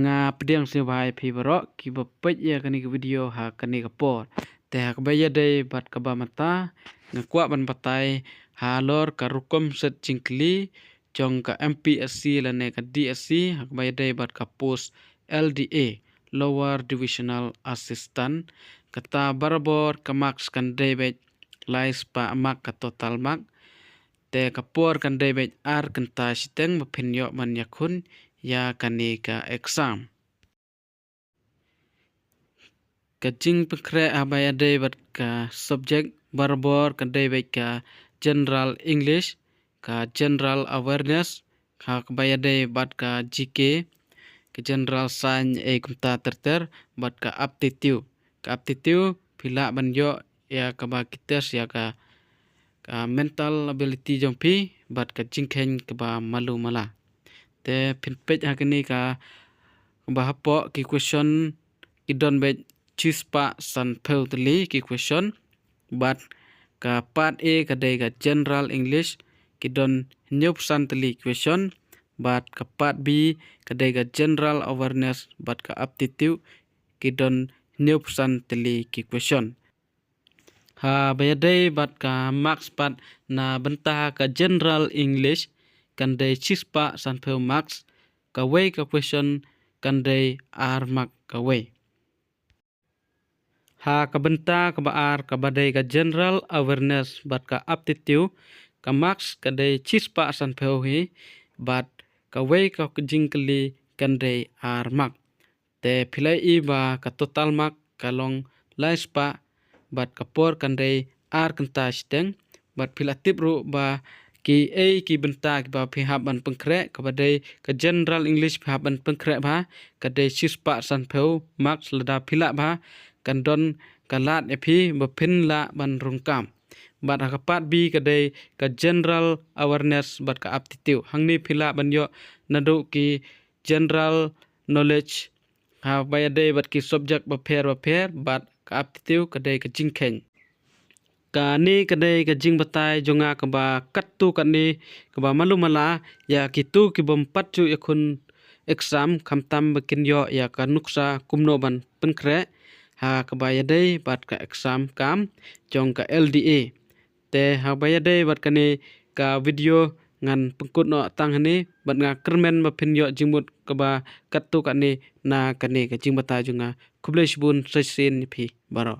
nga pediang sebai phi barok ki bapet ya kani ke video ha kani ke por te ha baya dei bat ka ba mata ngakwa ban patai ha lor ka rukom set jingkli jong ka MPSC lane ka DSC ha baya dei bat ka post LDA lower divisional assistant kata barabor ka marks kan dei bet lais pa mak ka total mark te kapor kan dei bet ar kan ta siteng maphin yo man yakun ya kani ka exam kajing pekre abaya dei bat ka subject barbor kan dei bet ka general English ka general awareness ka kabaya dei bat ka GK ka general science e kumta terter bat ka aptitude pila ban yo ya ka ba kites ya ka mental ability jong pi bat ka jingkhen ka ba malu mala te pinpej hakini ka bahapo ki question ki don bet chispa san peutli ki question bat ka part A ka dei ka general English ki don nyup san tli question bat ka part B ka dei ka general awareness bat ka aptitude ki don nyup san tli ki question ha bayadei bat ka marks pat na bentah ka general English kan dei chispa san peu marks ka way ka question kan dei ar mark ka way ha ka benta ka baar ka badai ka general awareness bat ka aptitude ka marks ka dei chispa san peu hi bat ka way ka jingkli kan dei ar mark te philai I ba ka total mark ka long laispa bat kapor kan dei ar kan ta steng bat philatip ru ba ki ki benta ki ba phihap ban pengkre ka badai ka general English phihap ban pengkre ba ka dei chispa san peu marks lada phila ba kan don kalat phi ba phin la ban rungkam bat hakapat B ka dei ka general awareness bat ka aptitude hangni phila ban yo nadu ki general knowledge ha bayadei bat ki subject ba pher bat ka aptitude ka dei ka jingkhen ka ni ka dei ka jing batai jonga ka ba kattu ka ni ka ba malu mala ya kitu ki bom patchu yakun exam khamtam bakin yo ya ka nuksa kumno ban penkre ha ka bayadei bat ka exam kam jong ka LDA te ha bayadei bat ka ni ka video ngan pengkut no tang ni bat nga kermen ma phin yo jingmut ka ba kattu ka ni na ka ni ka jing batai jonga kublai shbun sesin phi baro